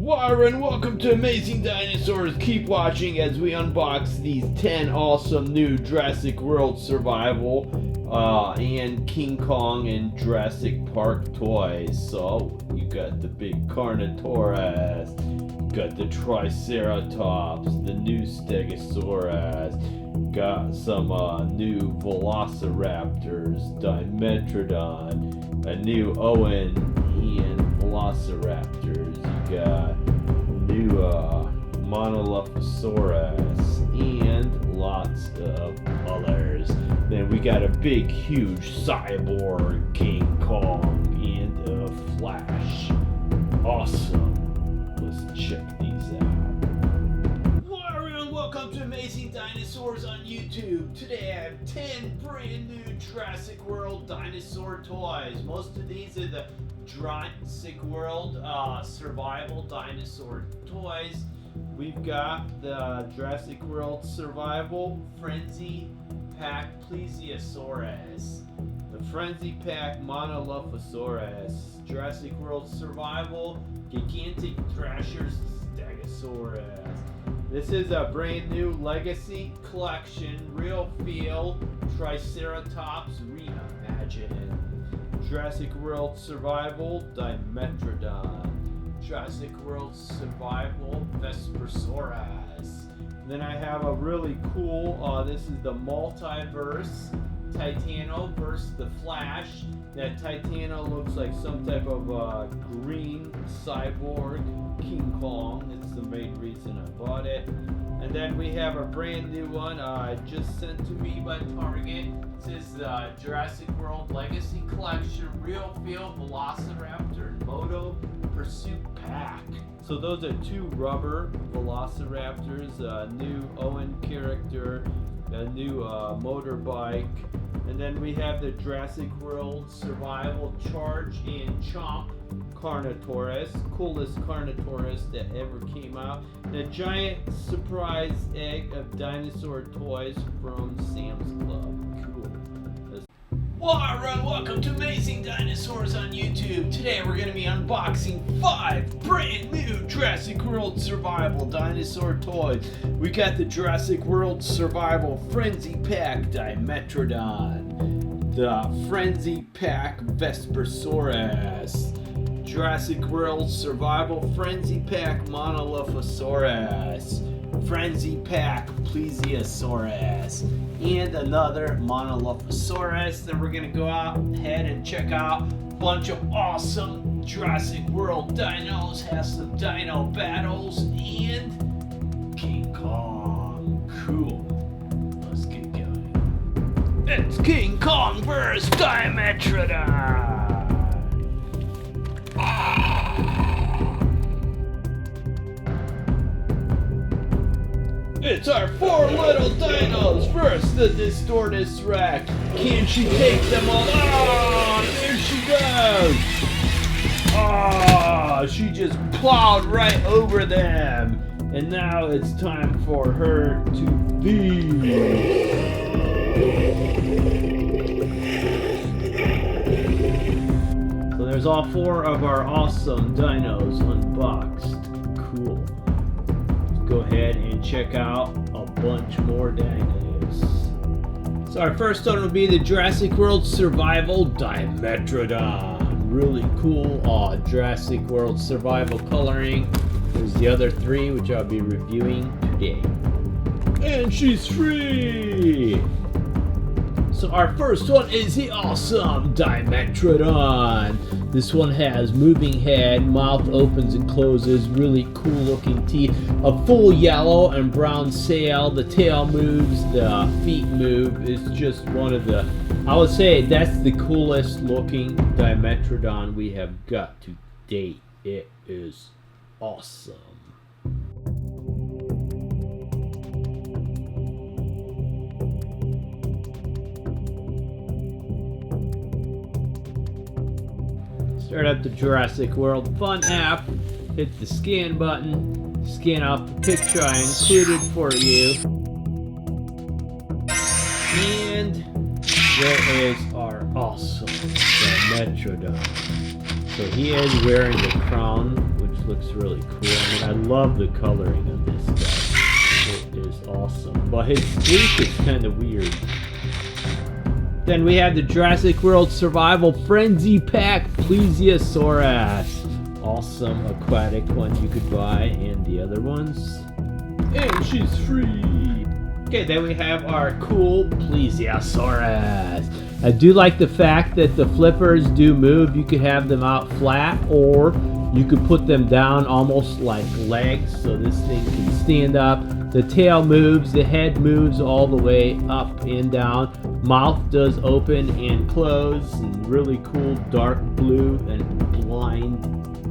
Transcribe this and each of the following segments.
Warren, welcome to Amazing Dinosaurs. Keep watching as we unbox these 10 awesome new Jurassic World Survival and King Kong and Jurassic Park toys. So, you got the big Carnotaurus, you got the Triceratops, the new Stegosaurus, got some new Velociraptors, Dimetrodon, a new Owen and Velociraptors. You got new Monolophosaurus and lots of others. Then we got a big, huge cyborg King Kong and a Flash. Awesome. Let's check these out. Hello everyone, welcome to Amazing Dinosaurs on YouTube. Today I have 10 brand new Jurassic World dinosaur toys. Most of these are the Jurassic World Survival Dinosaur toys. We've got the Jurassic World Survival Frenzy Pack Plesiosaurus, the Frenzy Pack Monolophosaurus, Jurassic World Survival Gigantic Thrashers Stegosaurus. This is a brand new Legacy Collection Real Feel Triceratops Reimagined. Jurassic World Survival Dimetrodon, Jurassic World Survival Vespersaurus. Then I have a really cool, this is the Multiverse Titano versus the Flash. That Titano looks like some type of green cyborg King Kong. That's the main reason I bought it. And then we have a brand new one just sent to me by Target. This is the Jurassic World Legacy Collection Real Feel Velociraptor and Moto Pursuit Pack. So those are two rubber Velociraptors, a new Owen character, a new motorbike, and then we have the Jurassic World Survival Charge and Chomp Carnotaurus, coolest Carnotaurus that ever came out. And a giant surprise egg of dinosaur toys from Sam's Club. Cool. Warren, welcome to Amazing Dinosaurs on YouTube. Today we're going to be unboxing 5 brand new Jurassic World Survival dinosaur toys. We got the Jurassic World Survival Frenzy Pack Dimetrodon, the Frenzy Pack Vespersaurus, Jurassic World Survival Frenzy Pack Monolophosaurus, Frenzy Pack Plesiosaurus, and another Monolophosaurus. Then we're going to go out ahead and check out a bunch of awesome Jurassic World dinos, have some dino battles, and King Kong. Cool. Let's get going. It's King Kong vs. Dimetrodon. It's our 4 little dinos versus the Distortus Rex. Can she take them all? Oh, there she goes. Oh, she just plowed right over them. And now it's time for her to feed. So there's all 4 of our awesome dinos unboxed. Cool. Go ahead and check out a bunch more dinos. So our first one will be the Jurassic World Survival Dimetrodon. Really cool Jurassic World Survival coloring. There's the other 3 which I'll be reviewing today. And she's free! So our first one is the awesome Dimetrodon. This one has moving head, mouth opens and closes, really cool looking teeth, a full yellow and brown sail, the tail moves, the feet move. It's just one of the, I would say that's the coolest looking Dimetrodon we have got to date. It is awesome. Start up the Jurassic World Fun app, hit the scan button, scan out the picture I included for you, and there is our awesome Dimetrodon. So he is wearing the crown, which looks really cool. I mean, I love the coloring of this guy. It is awesome. But his sleek is kind of weird. Then we have the Jurassic World Survival Frenzy Pack Plesiosaurus. Awesome aquatic one you could buy, and the other ones. And she's free. Okay, then we have our cool Plesiosaurus. I do like the fact that the flippers do move. You could have them out flat, or you could put them down almost like legs, so this thing can stand up. The tail moves, the head moves all the way up and down. Mouth does open and close, and really cool dark blue and blind,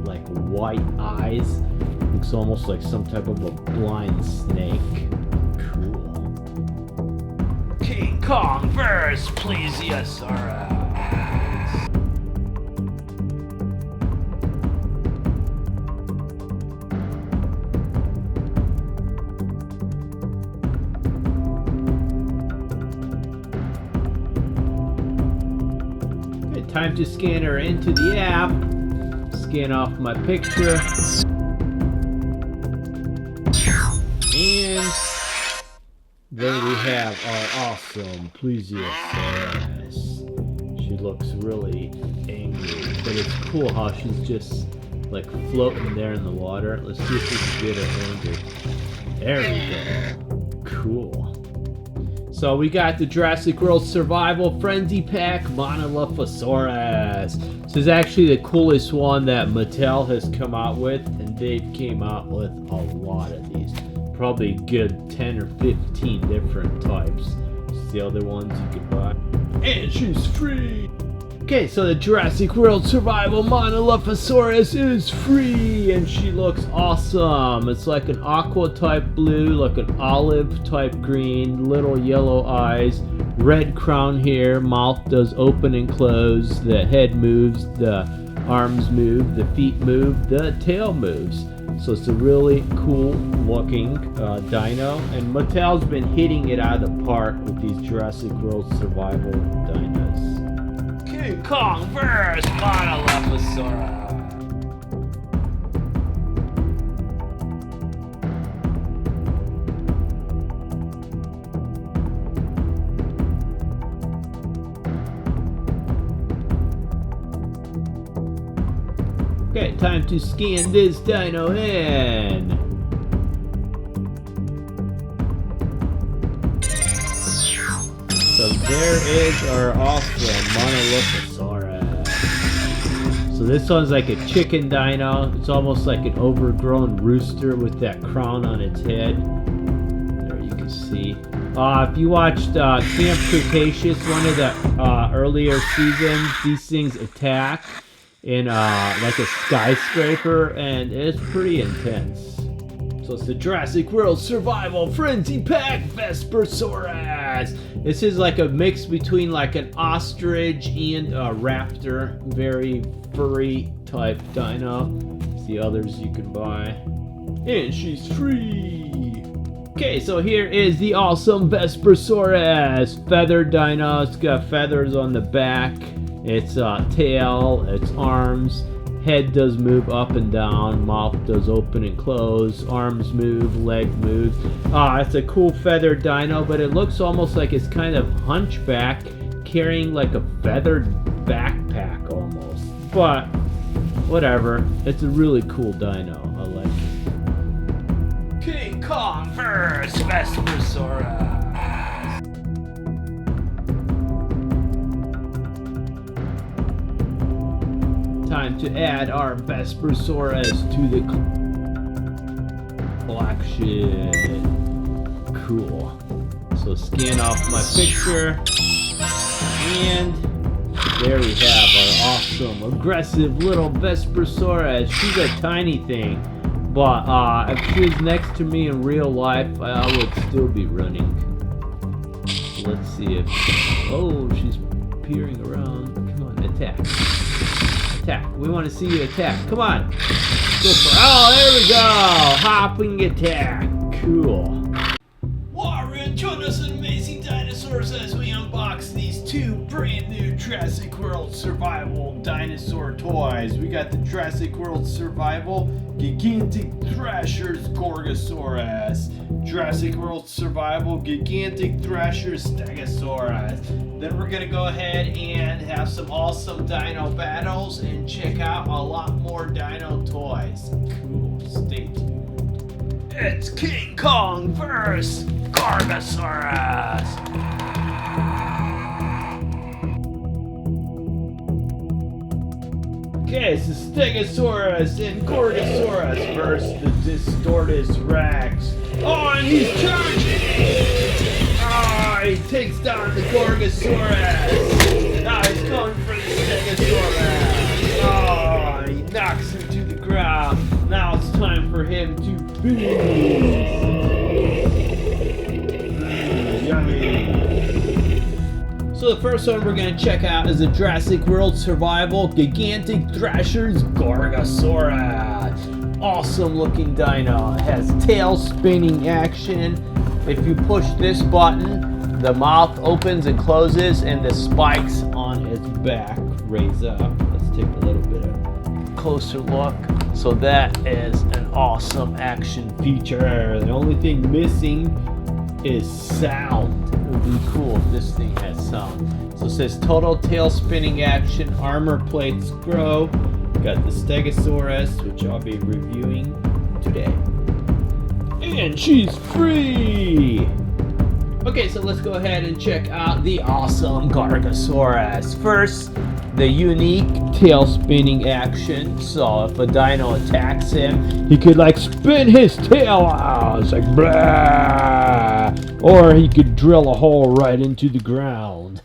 like white eyes. Looks almost like some type of a blind snake. Cool. King Kong vs. Plesiosaurus. Okay, time to scan her into the app. Scan off my picture. And there we have our awesome Plesiosaurus. She looks really angry, but it's cool how she's just like floating there in the water. Let's see if we can get her angry. There we go. Cool. So we got the Jurassic World Survival Frenzy Pack Monolophosaurus. This is actually the coolest one that Mattel has come out with, and they've came out with a lot of these. Probably a good 10 or 15 different types. It's the other ones you could buy. And she's free! Okay, so the Jurassic World Survival Monolophosaurus is free, and she looks awesome. It's like an aqua type blue, like an olive type green, little yellow eyes, red crown hair, mouth does open and close, the head moves, the arms move, the feet move, the tail moves. So it's a really cool looking dino, and Mattel's been hitting it out of the park with these Jurassic World Survival dinos. King Kong vs. Monolophosaurus. Okay, time to scan this dino in. So there is our awesome Monolophosaurus. So this one's like a chicken dino. It's almost like an overgrown rooster with that crown on its head. There you can see. If you watched Camp Cretaceous, one of the earlier seasons, these things attack in like a skyscraper, and it's pretty intense. So it's the Jurassic World Survival Frenzy Pack Vespersaurus. This is like a mix between like an ostrich and a raptor. Very furry type dino. It's the others you can buy. And she's free. Okay, so here is the awesome Vespersaurus. Feathered dino. It's got feathers on the back. Its tail, its arms, head does move up and down, mouth does open and close, arms move, leg moves. It's a cool feathered dino, but it looks almost like it's kind of hunchback, carrying like a feathered backpack almost. But whatever, it's a really cool dino. I like it. King Kong vs. Vespersaurus. Time to add our Vespersaurus to the collection. Cool. So scan off my picture, and there we have our awesome, aggressive little Vespersaurus. She's a tiny thing, but if she was next to me in real life, I would still be running. Let's see if... Oh, she's peering around. Come on, attack. Attack. We want to see you attack. Come on. Go for... Oh, there we go. Hopping attack. Cool. Warren, join us in Amazing Dinosaurs as we unbox these two brand new Jurassic World Survival Dinosaur Toys. We got the Jurassic World Survival Gigantic Thrashers Gorgosaurus, Jurassic World Survival Gigantic Thrashers Stegosaurus. Then we're gonna go ahead and have some awesome dino battles and check out a lot more dino toys. Cool, stay tuned. It's King Kong vs. Gorgosaurus. Okay, so Stegosaurus and Gorgosaurus versus the Distortus Rex. Oh, and he's charging! Oh, he takes down the Gorgosaurus. Now he's going for the Stegosaurus. Oh, he knocks him to the ground. Now it's time for him to feast. Yummy. So the first one we're going to check out is the Jurassic World Survival Gigantic Thrashers Gorgosaurus. Awesome looking dino. It has tail spinning action. If you push this button, the mouth opens and closes and the spikes on its back raise up. Let's take a little bit of a closer look. So that is an awesome action feature. The only thing missing is sound. It would be cool if this thing has sound. So it says total tail spinning action, armor plates grow. Got the Stegosaurus, which I'll be reviewing today. And she's free! Okay, so let's go ahead and check out the awesome Gorgosaurus. First, the unique tail spinning action. So if a dino attacks him, he could like spin his tail out. It's like blah. Or he could drill a hole right into the ground.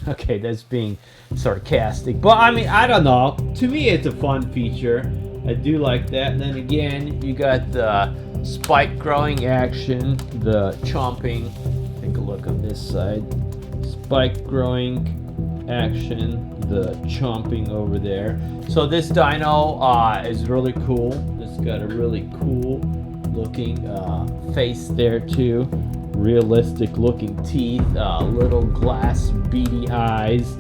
Okay, that's being sarcastic. But I mean, I don't know. To me, it's a fun feature. I do like that. And then again, you got the spike growing action, the chomping. Take a look on this side. Spike growing action, the chomping over there. So this dino is really cool. It's got a really cool looking face there too. Realistic looking teeth, little glass beady eyes.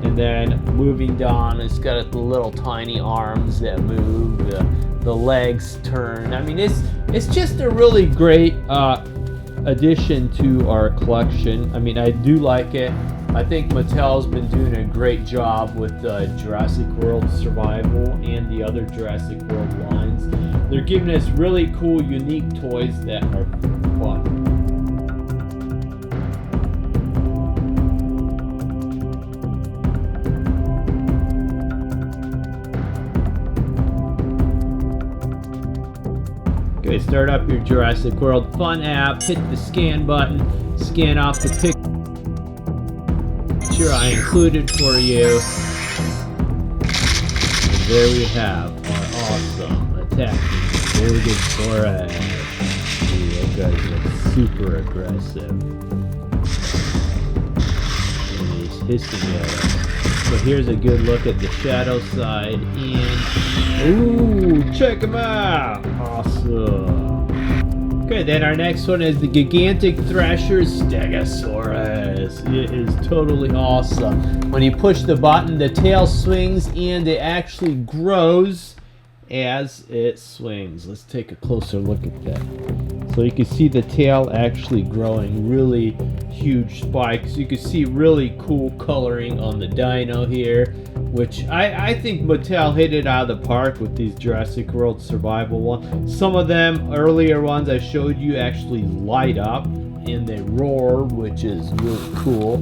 And then moving down, it's got the little tiny arms that move, the legs turn. I mean, it's just a really great addition to our collection. I mean, I do like it. I think Mattel's been doing a great job with Jurassic World Survival and the other Jurassic World lines. They're giving us really cool, unique toys that are fun. Okay, start up your Jurassic World Fun app, hit the scan button, scan off the picture I included for you. And there we have our awesome attacking Gorgosaurus. That guy's like super aggressive. And he's hissing at us. So here's a good look at the shadow side, and ooh, check him out! Awesome. Okay, then our next one is the Gigantic Thrashers Stegosaurus. It is totally awesome. When you push the button, the tail swings and it actually grows as it swings. Let's take a closer look at that. So you can see the tail actually growing, really huge spikes. You can see really cool coloring on the dino here, which I think Mattel hit it out of the park with these Jurassic World Survival ones. Some of them, earlier ones I showed you, actually light up and they roar, which is really cool.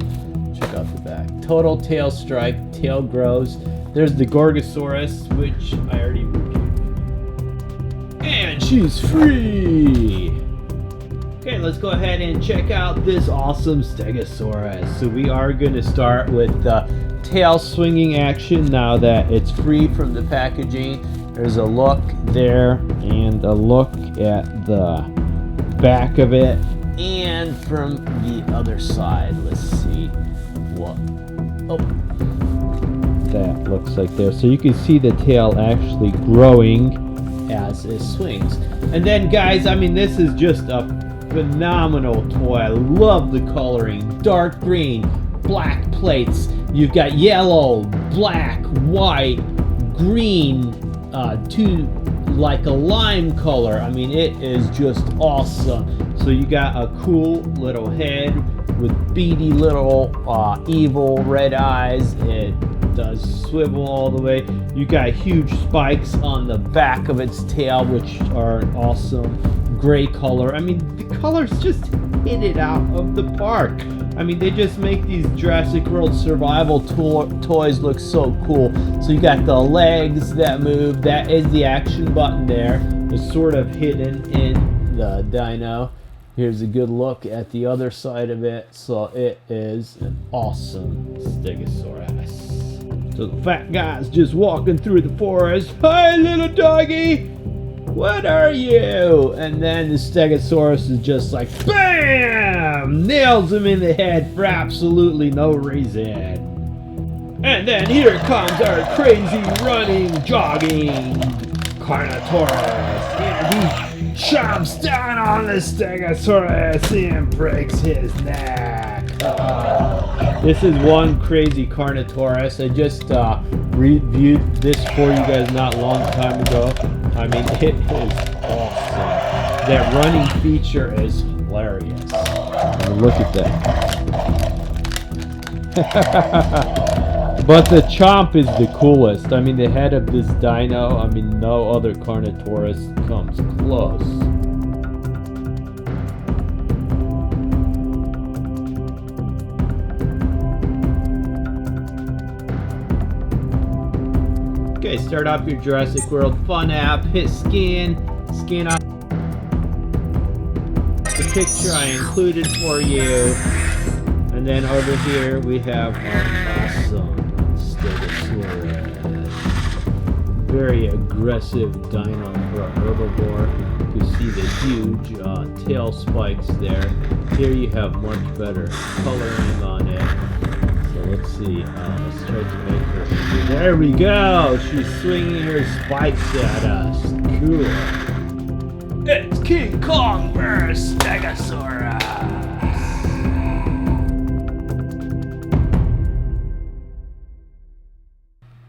Check out the back. Total tail strike, tail grows. There's the Gorgosaurus, which I already reviewed. And she's free! Okay, let's go ahead and check out this awesome Stegosaurus. So we are going to start with the tail swinging action now that it's free from the packaging. There's a look there and a look at the back of it. And from the other side, let's see what that looks like there. So you can see the tail actually growing as it swings. And then guys, I mean, this is just a phenomenal toy. I love the coloring. Dark green, black plates, You've got yellow, black, white, green, like a lime color. I mean, it is just awesome. So you got a cool little head with beady little evil red eyes. It does swivel all the way. You got huge spikes on the back of its tail, which are an awesome gray color. I mean, the colors just hit it out of the park. I mean, they just make these Jurassic World survival toys look so cool. So you got the legs that move. That is the action button there. It's sort of hidden in the dino. Here's a good look at the other side of it. So it is an awesome Stegosaurus. So the fat guy's just walking through the forest. Hi, little doggy! What are you? And then the Stegosaurus is just like, BAM! Nails him in the head for absolutely no reason. And then here comes our crazy running, jogging Carnotaurus. And he chomps down on the Stegosaurus and breaks his neck. This is one crazy Carnotaurus. I just reviewed this for you guys not long time ago. I mean, it is awesome. That running feature is hilarious. I mean, look at that. But the chomp is the coolest. I mean, the head of this dino, I mean, no other Carnotaurus comes close. Okay, start off your Jurassic World Fun app, hit scan out the picture I included for you, and then over here we have our awesome Stegosaurus. Very aggressive dino for a herbivore. You see the huge tail spikes there. Here you have much better coloring on it. Let's see, let's try to make her. There we go! She's swinging her spikes at us. Cool. It's King Kong vs. Stegosaurus!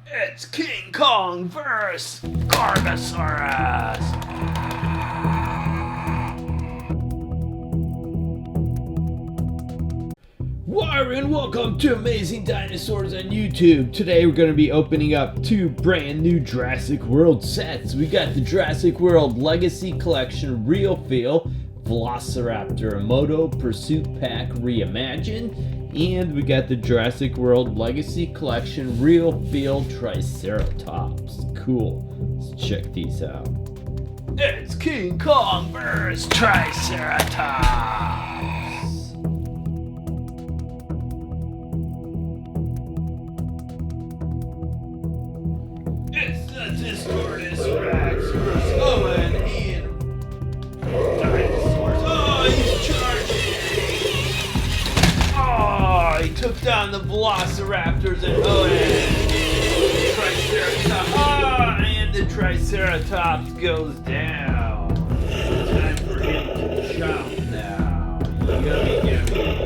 It's King Kong vs. Carnosaurus! And welcome to Amazing Dinosaurs on YouTube. Today we're going to be opening up two brand new Jurassic World sets. We got the Jurassic World Legacy Collection Real Feel Velociraptor Moto Pursuit Pack Reimagined, and we got the Jurassic World Legacy Collection Real Feel Triceratops. Cool. Let's check these out. It's King Kong vs. Triceratops. Rex vs. Owen and Dinosaurs. Oh, he's charging! Oh, he took down the Velociraptors and Owen. Triceratops. Oh, and the Triceratops goes down. Time for him to chomp now. Yummy, yummy.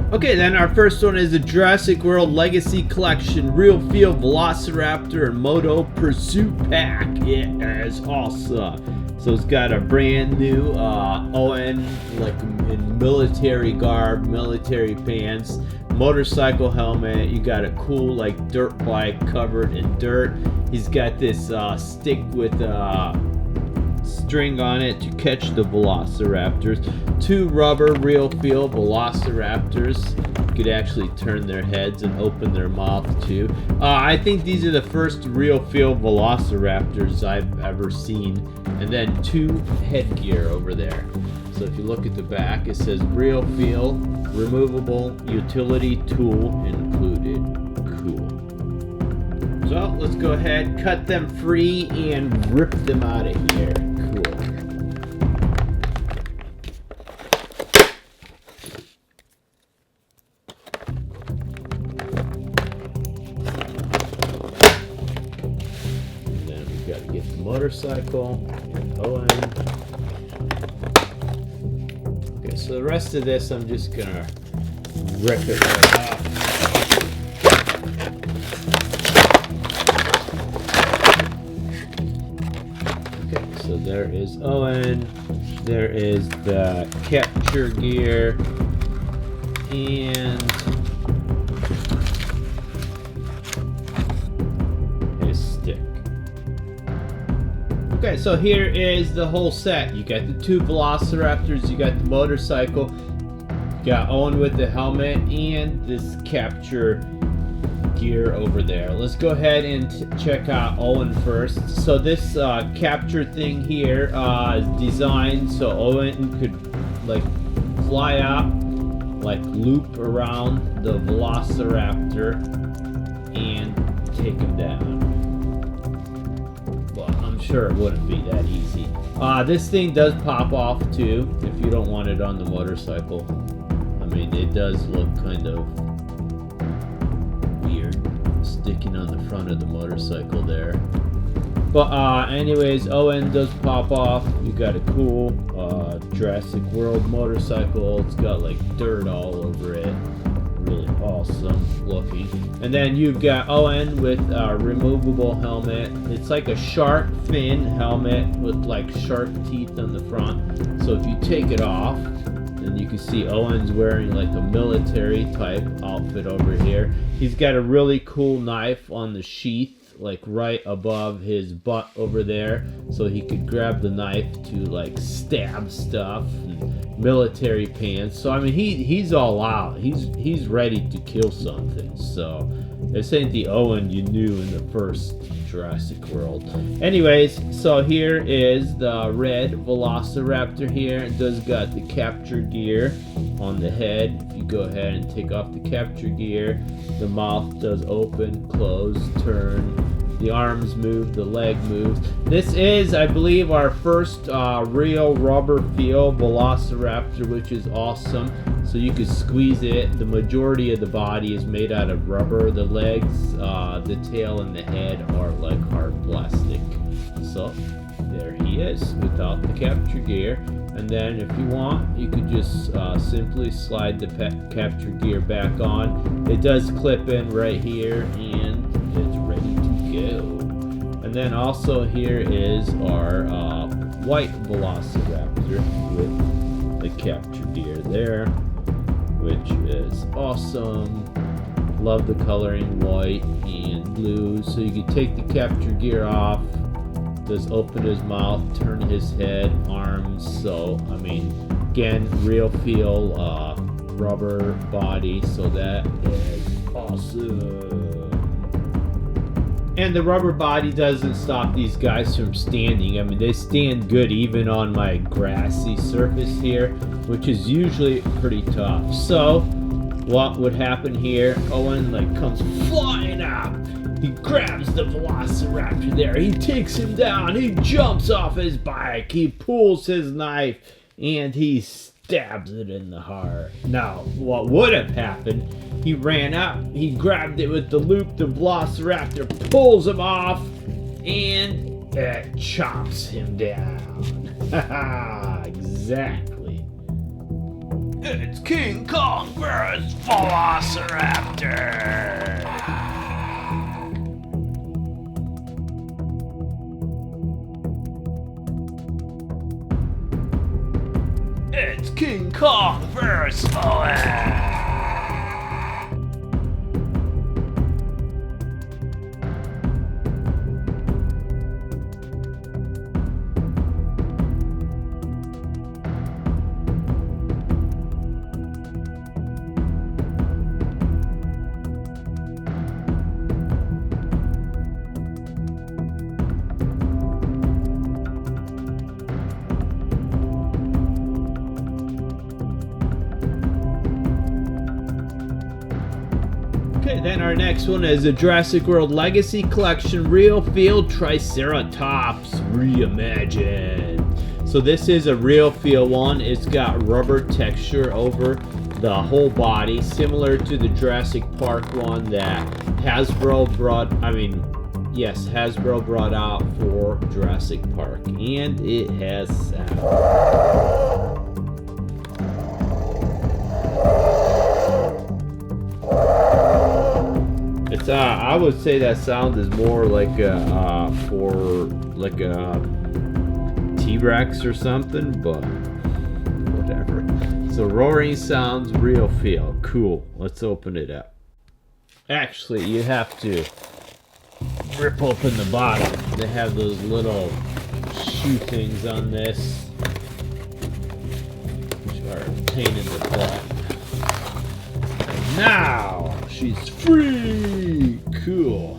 Okay, then our first one is the Jurassic World Legacy Collection Real Feel Velociraptor and Moto Pursuit Pack. It is awesome. So it's got a brand new Owen, like in military garb, military pants, motorcycle helmet. You got a cool like dirt bike covered in dirt. He's got this stick with string on it to catch the Velociraptors. Two rubber real feel Velociraptors. You could actually turn their heads and open their mouth too. I think these are the first real feel Velociraptors I've ever seen. And then two headgear over there. So if you look at the back, it says real feel, removable utility tool included. Cool. So let's go ahead, cut them free and rip them out of here. Motorcycle and Owen. Okay, so the rest of this I'm just gonna rip it right off. Okay, so there is Owen. There is the capture gear. And his stick. Okay, so here is the whole set. You got the 2 Velociraptors, you got the motorcycle, you got Owen with the helmet, and this capture gear over there. Let's go ahead and check out Owen first. So this capture thing here is designed so Owen could like fly up, like loop around the Velociraptor and take him down. Well, I'm sure it wouldn't be that easy. This thing does pop off too if you don't want it on the motorcycle. I mean, it does look kind of weird sticking on the front of the motorcycle there. But anyways, Owen does pop off. You got a cool Jurassic World motorcycle. It's got like dirt all over it. Really awesome looking. And then you've got Owen with a removable helmet. It's like a shark fin helmet with like shark teeth on the front. So if you take it off, then you can see Owen's wearing like a military type outfit over here. He's got a really cool knife on the sheath, like right above his butt over there, so he could grab the knife to like stab stuff. And military pants. So I mean, he's all out. He's ready to kill something. So this ain't the Owen you knew in the first Jurassic World. Anyways, so here is the red Velociraptor here. It does got the capture gear on the head. If you go ahead and take off the capture gear, the mouth does open, close, turn. The arms move, the leg moves. This is, I believe, our first real rubber feel Velociraptor, which is awesome. So you can squeeze it. The majority of the body is made out of rubber. The legs, the tail, and the head are like hard plastic. So there he is without the capture gear. And then if you want, you could just simply slide the capture gear back on. It does clip in right here, and it's ready to go. And then also here is our white Velociraptor with the capture gear there, which is awesome. Love the coloring white and blue. So you can take the capture gear off. Does open his mouth, turn his head, arms. So I mean, again, real feel rubber body. So that is awesome. And the rubber body doesn't stop these guys from standing. I mean, they stand good even on my grassy surface here, which is usually pretty tough. So what would happen here? Owen like comes flying up. He grabs the Velociraptor there. He takes him down. He jumps off his bike. He pulls his knife and he stabs it in the heart. Now, what would have happened? He ran up. He grabbed it with the loop. The Velociraptor pulls him off and it chops him down. Haha, exactly. It's King Kong vs. Velociraptor. It's King Kong vs. Owen. Okay, then our next one is the Jurassic World Legacy Collection Real Feel Triceratops Reimagined. So this is a real feel one. It's got rubber texture over the whole body, similar to the Jurassic Park one that Hasbro brought out for Jurassic Park, and it has sound. that I would say that sound is more like a for like a T-Rex or something, but whatever. So roaring sounds, real feel. Cool. Let's open it up. Actually, you have to rip open the bottom. They have those little shoe things on this, which are a pain in the butt. And now she's free. Cool.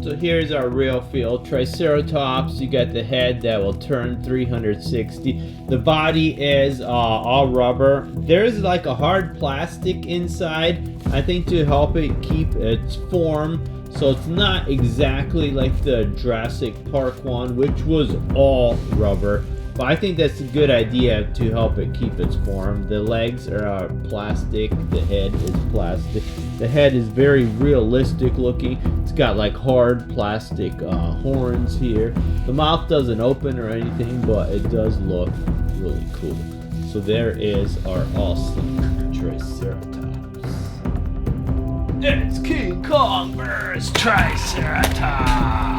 So here's our real feel. Triceratops, you got the head that will turn 360. The body is all rubber. There's like a hard plastic inside, I think, to help it keep its form. So it's not exactly like the Jurassic Park one, which was all rubber. But I think that's a good idea to help it keep its form. The legs are plastic, the head is plastic. The head is very realistic looking. It's got like hard plastic horns here. The mouth doesn't open or anything, but it does look really cool. So there is our awesome Triceratops. It's King Kong vs. Triceratops!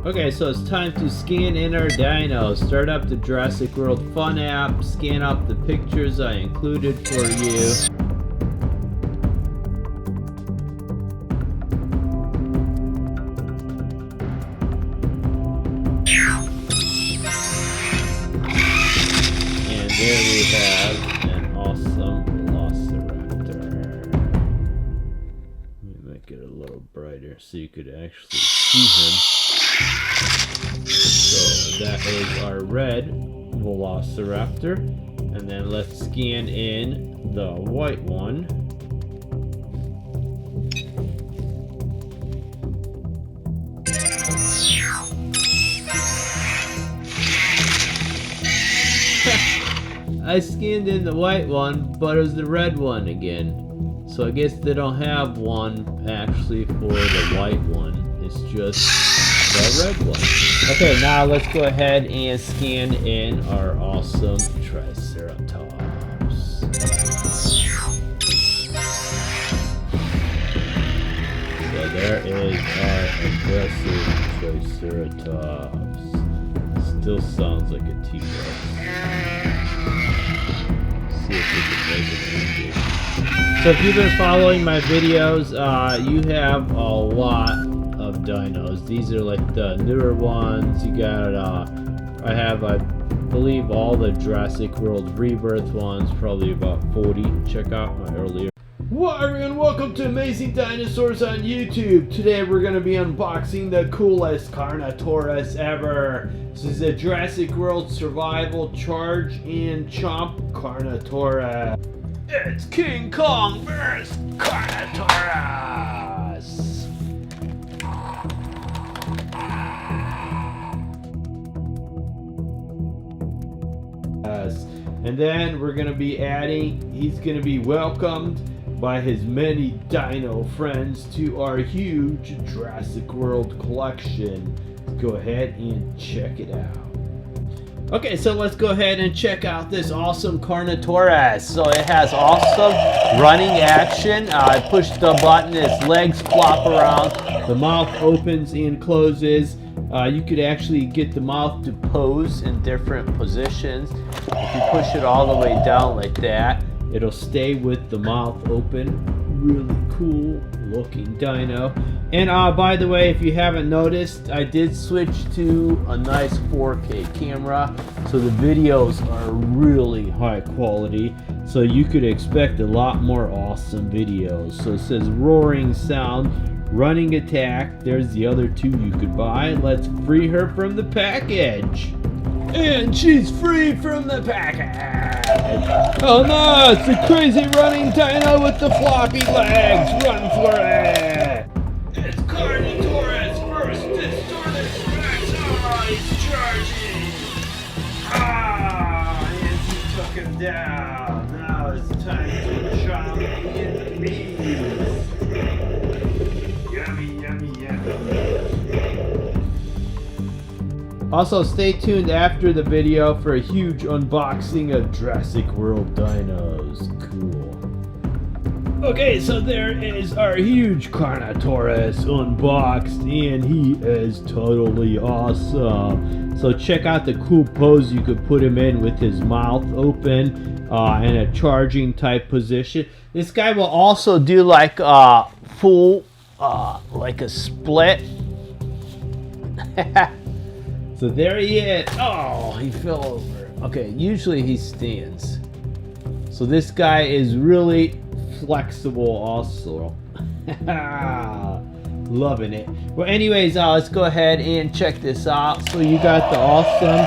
Okay, so it's time to scan in our dinos. Start up the Jurassic World Fun app, scan up the pictures I included for you. And there we have an awesome Velociraptor. Let me make it a little brighter so you could actually see him. So that is our red Velociraptor, and then let's scan in the white one. I scanned in the white one, but it was the red one again. So I guess they don't have one actually for the white one. It's just the red one. Okay, now let's go ahead and scan in our awesome Triceratops. So there is our aggressive Triceratops. Still sounds like a T-Rex. See if we can make it easier. So if you've been following my videos, you have a lot of dinos. These are like the newer ones. You got I believe all the Jurassic World Rebirth ones, probably about 40. Check out my earlier. What, everyone, welcome to Amazing Dinosaurs on YouTube. Today we're going to be unboxing the coolest Carnotaurus ever. This is a Jurassic World Survival Charge and Chomp Carnotaurus. It's King Kong vs. Carnotaurus. And then we're going to be adding, he's going to be welcomed by his many dino friends to our huge Jurassic World collection. Go ahead and check it out. Okay, so let's go ahead and check out this awesome Carnotaurus. So it has awesome running action. I push the button, its legs flop around, the mouth opens and closes. You could actually get the mouth to pose in different positions. If you push it all the way down like that, it'll stay with the mouth open. Really cool looking dino. And by the way, if you haven't noticed, I did switch to a nice 4K camera, so the videos are really high quality, so you could expect a lot more awesome videos. So it says roaring sound, running attack. There's the other two you could buy. Let's free her from the package. And she's free from the package. Oh no, it's the crazy running dino with the floppy legs. Run for it. It's Carnotaurus first. Distorted Trex. Oh, he's charging. Ah, and he took him down. Now it's Also, stay tuned after the video for a huge unboxing of Jurassic World dinos. Cool. Okay, so there is our huge Carnotaurus unboxed, and he is totally awesome. So check out the cool pose you could put him in with his mouth open in a charging type position. This guy will also do like full, like a split. So there he is. Oh, he fell over. Okay, usually he stands. So this guy is really flexible also. Loving it. Well, anyways, let's go ahead and check this out. So you got the awesome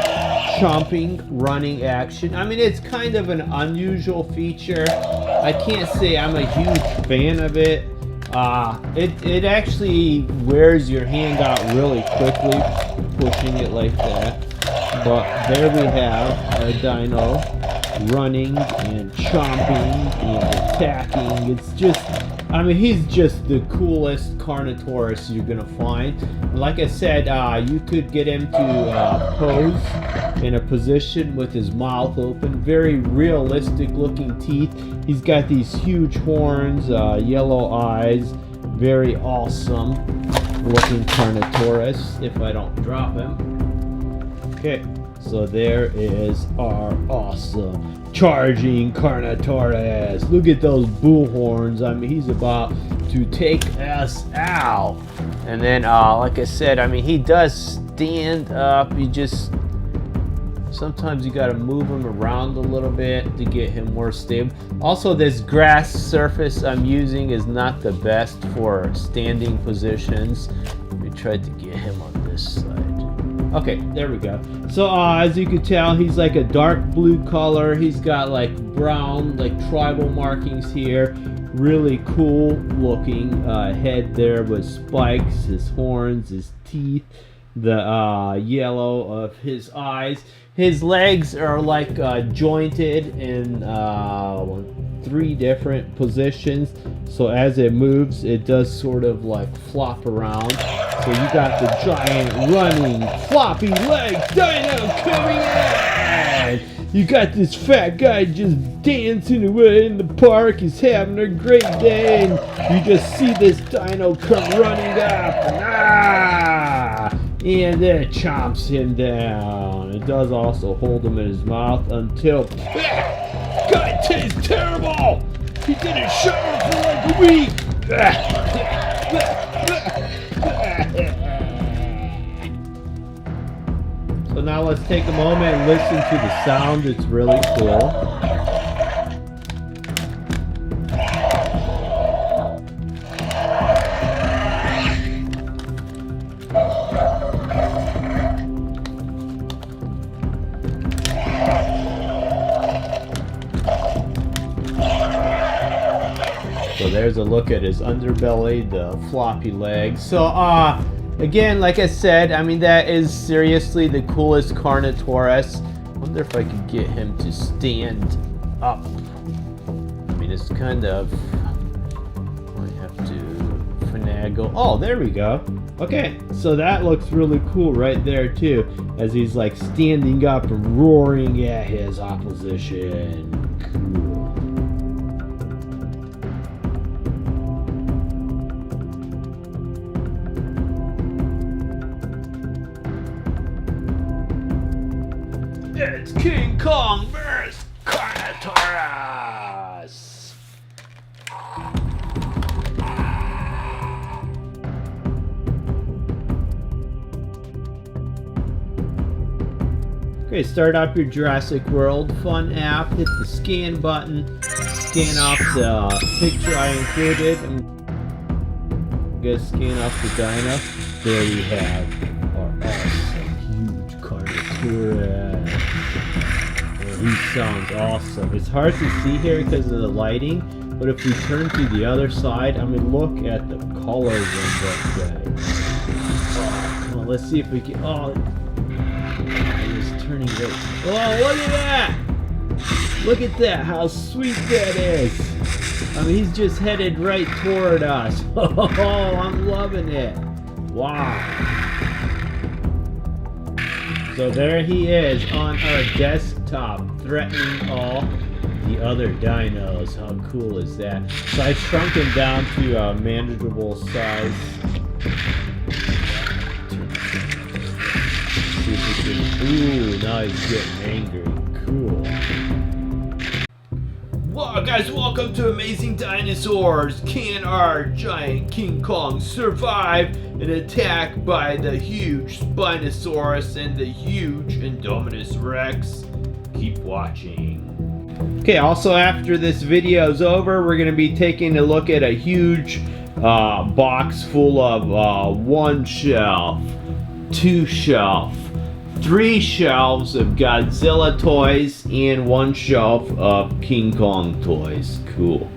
chomping running action. I mean, it's kind of an unusual feature. I can't say I'm a huge fan of it. It actually wears your hand out really quickly, pushing it like that. But there we have a dino running and chomping and attacking. It's just, I mean, he's just the coolest Carnotaurus you're gonna find. Like I said, you could get him to pose in a position with his mouth open. Very realistic looking teeth. He's got these huge horns, yellow eyes. Very awesome looking Carnotaurus, if I don't drop him. Okay, so there is our awesome charging Carnotaurus. Look at those bull horns. I mean, he's about to take us out. And then, like I said, I mean, he does stand up. You just, sometimes you got to move him around a little bit to get him more stable. Also, this grass surface I'm using is not the best for standing positions. We tried to get him on this side. Okay, there we go. So as you can tell, he's like a dark blue color. He's got like brown, like tribal markings here. Really cool looking head there with spikes, his horns, his teeth, the yellow of his eyes. His legs are like jointed in 3 different positions. So as it moves, it does sort of like flop around. So you got the giant running floppy leg dino coming in. You got this fat guy just dancing away in the park. He's having a great day, and you just see this dino come running up, and it chomps him down. It does also hold him in his mouth until guy tastes terrible. He didn't shower for like a week. So now let's take a moment and listen to the sound. It's really cool. So there's a look at his underbelly, the floppy legs. So again, like I said, I mean, that is seriously the coolest Carnotaurus. I wonder if I could get him to stand up. I mean, it's kind of, I have to finagle. Oh, there we go. Okay, so that looks really cool right there too, as he's like standing up and roaring at his opposition. Cool. It's King Kong vs. Carnotaurus! Okay, start up your Jurassic World Fun app, hit the scan button, scan off the picture I included, and just scan off the dino. There we have our awesome huge Carnotaurus. He sounds awesome. It's hard to see here because of the lighting, but if we turn to the other side, I mean, look at the colors of that guy. Oh, come on, let's see if we can. Oh, he's turning right. Oh, look at that! Look at that! How sweet that is! I mean, he's just headed right toward us. Oh, I'm loving it. Wow. So there he is on our desktop, threatening all the other dinos. How cool is that? So I shrunk him down to a manageable size. Ooh, now he's getting angry. Cool. Wow, guys, welcome to Amazing Dinosaurs. Can our giant King Kong survive an attack by the huge Spinosaurus and the huge Indominus Rex? Keep watching. Okay, also after this video is over, we're going to be taking a look at a huge box full of 1 shelf, 2 shelf, 3 shelves of Godzilla toys, and 1 shelf of King Kong toys. Cool.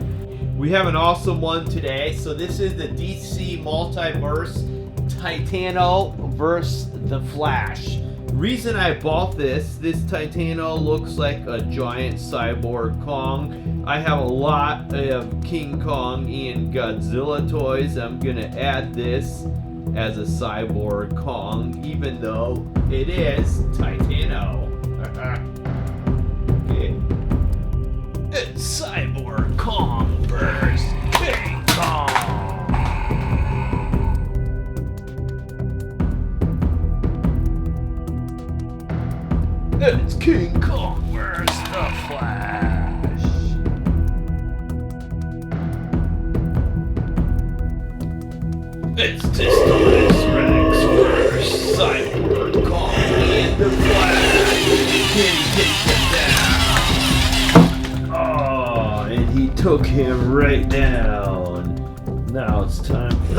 We have an awesome one today. So this is the DC Multiverse Titano vs. the Flash. Reason I bought this Titano looks like a giant cyborg Kong. I have a lot of King Kong and Godzilla toys. I'm gonna add this as a cyborg Kong, even though it is Titano. Okay. It's Cyborg Kong vs. King Kong. It's King Kong vs. the Flash. It's Indominus Rex vs. Cyborg Kong and the Flash. Can he take him down? Oh, and he took him right down. Now it's time for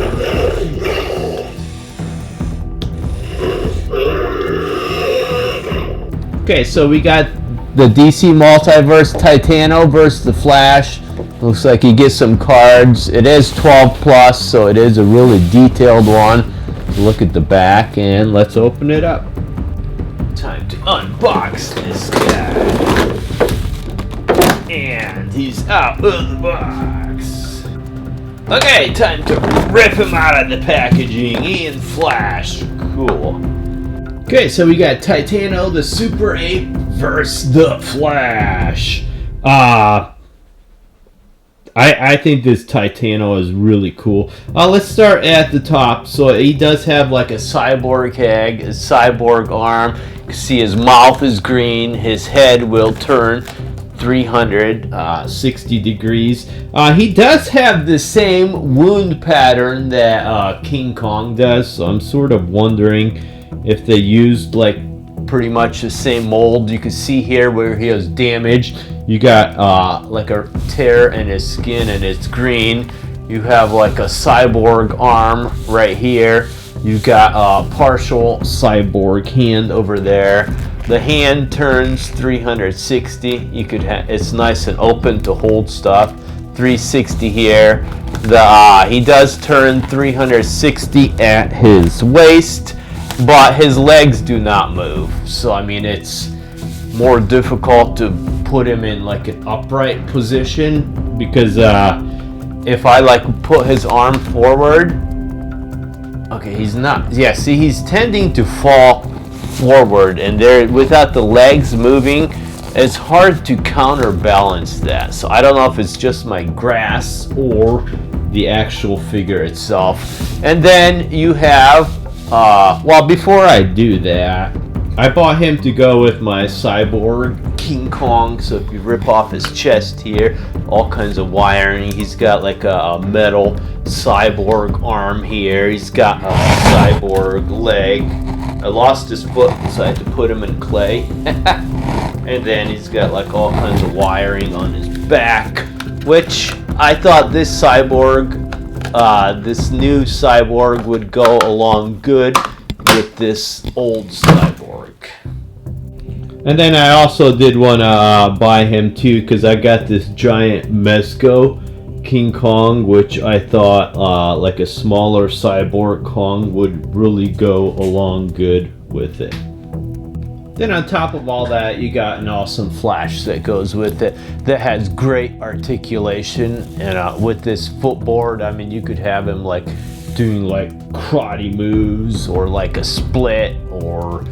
Okay, so we got the DC Multiverse Titano versus the Flash. Looks like you get some cards. It is 12 plus, so it is a really detailed one. Look at the back, and let's open it up. Time to unbox this guy. And he's out of the box. Okay, time to rip him out of the packaging. And Flash. Cool. Okay, so we got Titano, the Super Ape, versus the Flash. I think this Titano is really cool. Let's start at the top. So he does have like a cyborg head, a cyborg arm. You can see his mouth is green. His head will turn 360 degrees. He does have the same wound pattern that King Kong does. So I'm sort of wondering if they used like pretty much the same mold. You can see here where he has damage. You got like a tear in his skin and it's green. You have like a cyborg arm right here. You got a partial cyborg hand over there. The hand turns 360. You could it's nice and open to hold stuff. 360 here. He does turn 360 at his waist, but his legs do not move. So I mean, it's more difficult to put him in like an upright position, because if I like put his arm forward, okay, he's not, yeah, see, he's tending to fall forward, and there, without the legs moving, it's hard to counterbalance that. So I don't know if it's just my grasp or the actual figure itself. And then you have well, before I do that, I bought him to go with my cyborg King Kong. So if you rip off his chest here, all kinds of wiring. He's got like a metal cyborg arm here. He's got a cyborg leg. I lost his foot, so I had to put him in clay. And then he's got like all kinds of wiring on his back, which I thought this cyborg, this new cyborg would go along good with this old cyborg. And then I also did want to buy him too, because I got this giant Mezco King Kong, which I thought like a smaller cyborg Kong would really go along good with it. Then on top of all that, you got an awesome Flash that goes with it that has great articulation. And with this footboard, I mean, you could have him like doing like karate moves, or like a split, or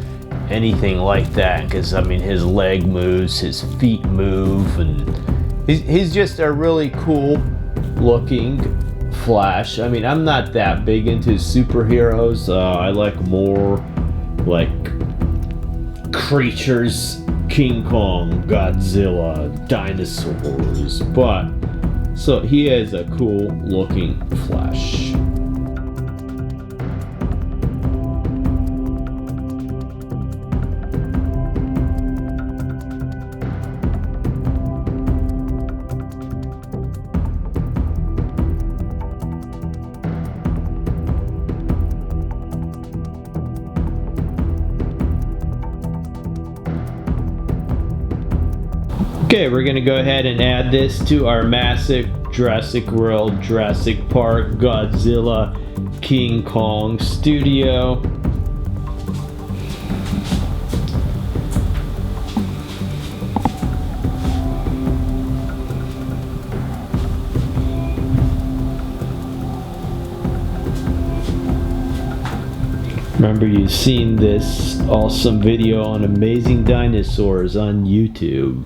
anything like that, because I mean his leg moves, his feet move, and he's just a really cool looking Flash. I mean, I'm not that big into superheroes. I like more like creatures, King Kong, Godzilla, dinosaurs, but so he is a cool looking Flash. Okay, we're gonna go ahead and add this to our massive Jurassic World, Jurassic Park, Godzilla, King Kong studio. Remember, you've seen this awesome video on amazing dinosaurs on YouTube.